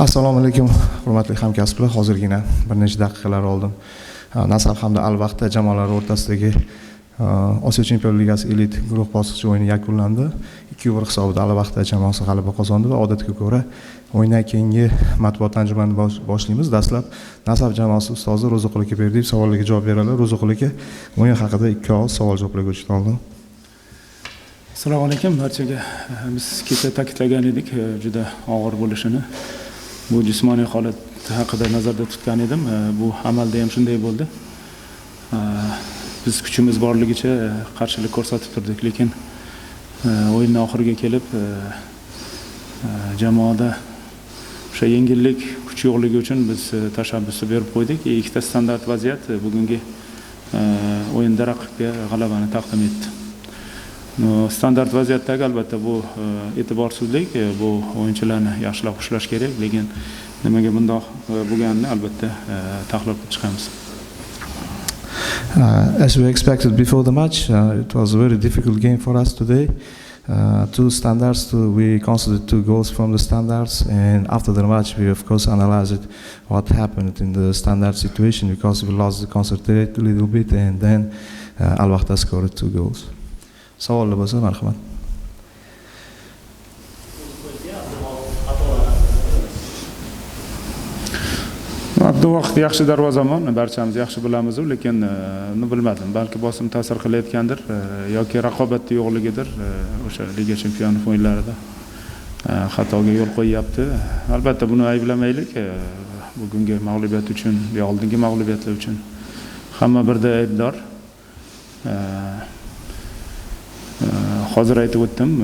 Assalomu alaykum, hurmatli hamkasblar. Hozirgina bir necha daqiqalar oldin Nasaf hamda Al-Vahda jamoalari o'rtasidagi Osiyo Chempionlar Ligasi elit guruh bosqichi o'yini yakunlandi. 2-1 hisobida Al-Vahda jamoasi g'alaba qozondi va odatga ko'ra o'yindan keyingi matbuot anjumanini boshlaymiz. Dastlab Nasaf jamoasi ustozi Ro'ziqul aka Berdiyev savollarga javob beradilar. Ro'ziqul aka, o'yin haqida 2 oz savol-javoblarga o'tishni oldin. Assalomu alaykum barchaga. Biz kecha ta'kidlagan edik juda og'ir bo'lishini. Bu jismoniy holat haqida nazarda tutgan edim. Bu amalda ham shunday bo'ldi. Biz kuchimiz borligicha qarshilik ko'rsatib turdik, lekin o'yinning oxiriga kelib jamoada o'sha yengillik, kuch yo'qligi uchun biz tashabbusni berib qo'ydik. Ikkita standart vaziyat bugungi o'yinda raqibga g'alabani taqdim etdi. Standart vaziyatdagi albatta bu e'tiborsizlik, bu o'yinchilarni yaxshilab ushlash kerak, lekin nimaga bundoq bo'lganini albatta tahlil qilib chiqamiz. As we expected before the match, it was a very difficult game for us today. Two standards, we considered 2 goals from the standards, and after the match we of course analyzed what happened in the standard situation because we lost the concentration a little bit, and then Al-Vahda scored 2 goals. Savollar bo'lsa, marhamat. Abduvahid yaxshi darvozamon, barchamiz yaxshi bilamiz, lekin bilmadim, balki bosim ta'sir qilayotgandir yoki raqobatning yo'qligidir. O'sha Liga Chempionlar o'yinlarida xatoga yo'l qo'yyapti. Albatta buni ayblamaylik. Bugungi mag'lubiyat uchun, va oldingi mag'lubiyatlar uchun hamma birda aybdor. Hozir aytib o'tdim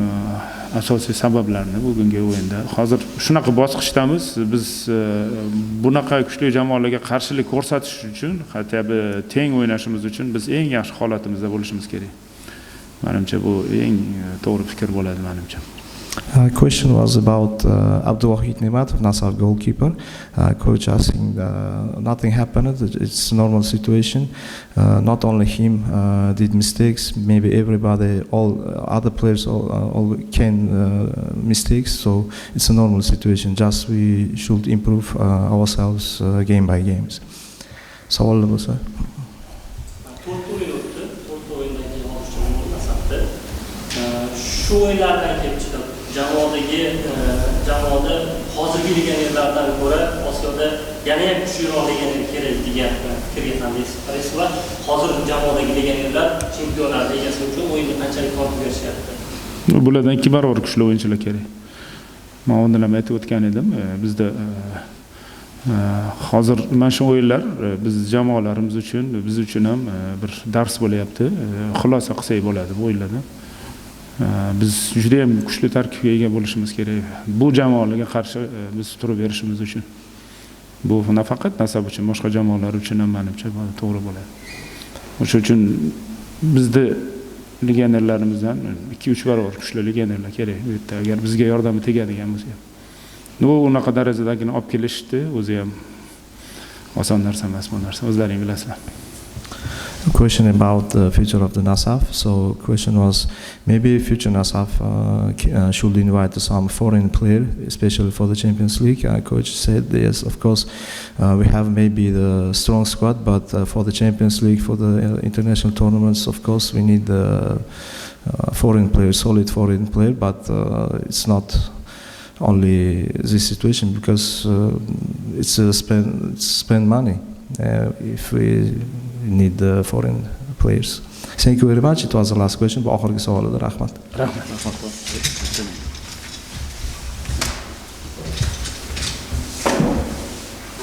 asosiy sabablarni bugungi o'yinda. Hozir shunaqa bosqichdamiz. Biz bunaqa kuchli jamoalarga qarshilik ko'rsatish uchun, hattobi teng o'ynashimiz uchun biz eng yaxshi holatimizda bo'lishimiz kerak. Menimcha bu eng to'g'ri fikr bo'ladi menimcha. Question was about Abdulwahid Ne'matov, Nasaf goalkeeper. Coach asking, nothing happened. It's a normal situation. Not only him did mistakes. Maybe everybody, all other players, all can mistakes. So it's a normal situation. Just we should improve ourselves game by game. Savollar bo'lsa. Shu o'yinlardan kelib chiqib jamoada hozirgi legionerlardan ko'ra Osiyoda yana ham kuchliroq legioner kerak degan fikrga qanday qaraysiz va hozir jamoadagi legionerlar Chempionlar Ligasi uchun o'yinni qanchalik tortib berishyapti? Bulardan 2 barobar kuchli o'yinchilar kerak. Men unda ham aytib o'tgan edim. Bizda hozir mana shu o'yinlar biz jamoalarimiz uchun, biz uchun ham bir dars bo'layapti. Xulosa qilsak bo'ladi bu o'yinlardan. Biz juda ham kuchli tarkibga ega bo'lishimiz kerak. Bu jamoalarga qarshi biz turib berishimiz uchun. Bu nafaqat Nasaf uchun, boshqa jamoalar uchun ham menimcha to'g'ri bo'ladi. O'sha uchun bizda legionerlarimizdan 2-3 barobar kuchli legionerlar kerak. Bu yerda agar bizga yordami tegadigan bo'lsa. Bu unaqa darajadagini olib kelishdi, o'zi ham oson narsa emas bu narsa. O'zlaring bilasizlar. A question about the future of the Nasaf. So question was maybe future Nasaf should invite some foreign player, especially for the Champions League. Coach said yes, of course we have maybe the strong squad, but for the Champions League, for the international tournaments, of course we need the foreign player, solid foreign player. But it's not only this situation because it's spend money if we need the foreign players. Thank you very much. It was the last question. Bu oxirgi savol edi. Rahmat. Rahmat.